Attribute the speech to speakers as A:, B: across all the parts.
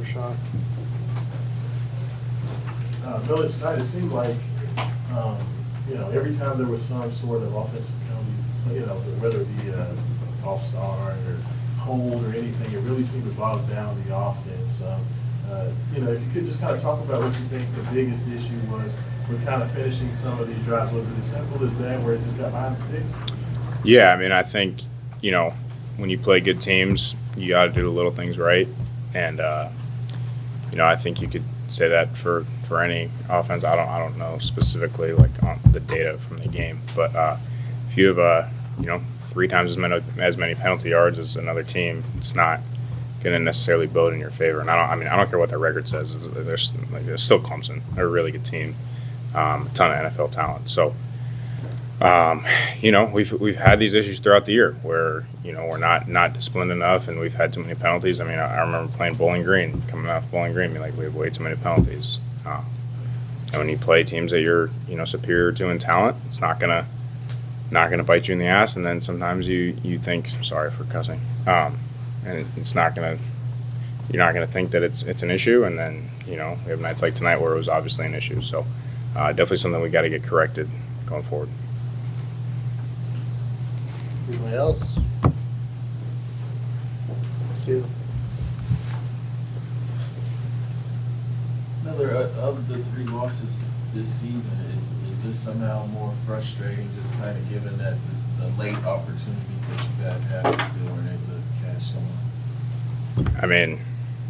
A: your shot.
B: Village tonight, it seemed like, every time there was some sort of offensive penalty, so, whether it be off-star or hold or anything, it really seemed to bog down the offense. If you could just kind of talk about what you think the biggest issue was with kind of finishing some of these drives. Was it as simple as that, where it just got behind the sticks?
C: Yeah, I mean, I think, when you play good teams, you got to do the little things right. And, I think you could say that for any offense. I don't know specifically like on the data from the game, but if you have 3 times as many penalty yards as another team, it's not going to necessarily bode in your favor. And I don't care what their record says. They're still Clemson. They're a really good team, a ton of NFL talent. So, we've had these issues throughout the year where we're not disciplined enough, and we've had too many penalties. I mean, I remember playing Bowling Green, coming off Bowling Green, we have way too many penalties. And when you play teams that you're superior to in talent, it's not gonna bite you in the ass. And then sometimes you think, sorry for cussing, and it's not gonna. You're not gonna think that it's an issue, and then we have nights like tonight where it was obviously an issue. So definitely something we got to get corrected going forward.
A: Anybody else? Steve?
D: Miller, of the 3 losses this season, is this somehow more frustrating, just kind of given that the late opportunities that you guys had, you still weren't able to cash in?
C: I mean,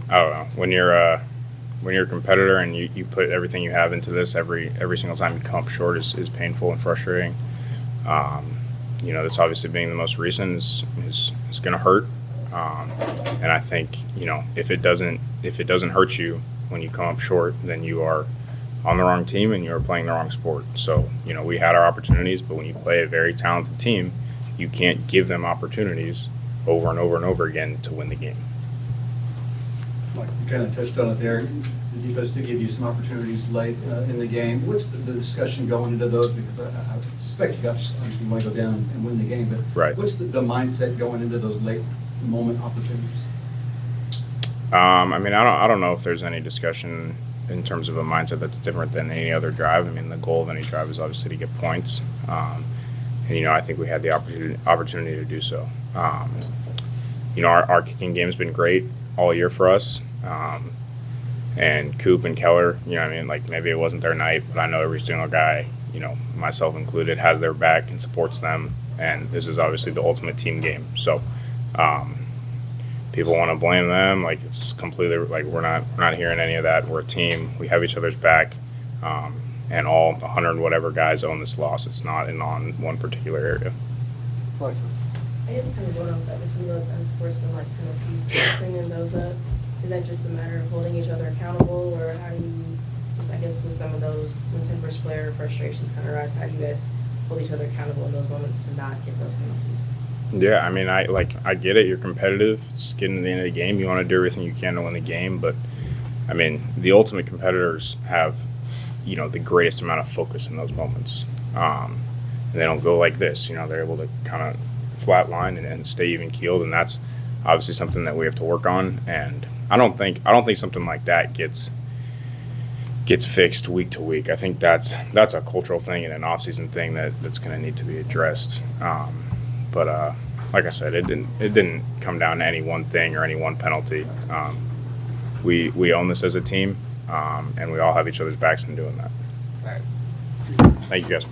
C: I don't know. When you're a competitor and you put everything you have into this, every single time you come up short is painful and frustrating. This obviously being the most recent is going to hurt. And I think if it doesn't hurt you when you come up short, then you are on the wrong team and you are playing the wrong sport. So we had our opportunities, but when you play a very talented team, you can't give them opportunities over and over and over again to win the game.
E: Mike, you kind of touched on it there. The defense did give you some opportunities late in the game. What's the discussion going into those? Because I suspect you obviously want to go down and win the game, but
C: right.
E: What's the mindset going into those late moment opportunities?
C: I don't know if there's any discussion in terms of a mindset that's different than any other drive. I mean, the goal of any drive is obviously to get points, and I think we had the opportunity to do so. Our kicking game has been great all year for us. And Coop and Keller, maybe it wasn't their night, but I know every single guy, myself included, has their back and supports them. And this is obviously the ultimate team game. So people want to blame them. It's completely, we're not hearing any of that. We're a team. We have each other's back. And all 100 whatever guys own this loss. It's not on one particular area.
A: Alexis?
F: I guess kind of going off that with some of those unsportsmanlike penalties, cleaning those up. Is that just a matter of holding each other accountable, or how do you, just I guess with some of those, when tempers flare, frustrations kind of rise, how do you guys hold each other accountable in those moments to not get those penalties?
C: Yeah, I get it. You're competitive. It's getting to the end of the game. You want to do everything you can to win the game, but the ultimate competitors have, the greatest amount of focus in those moments. And they don't go like this. They're able to kind of flatline and stay even keeled, and that's obviously something that we have to work on. And I don't think something like that gets fixed week to week. I think that's a cultural thing and an off-season thing that's going to need to be addressed. But like I said, it didn't come down to any one thing or any one penalty. We own this as a team, and we all have each other's backs in doing that.
A: All right.
C: Thank you, guys.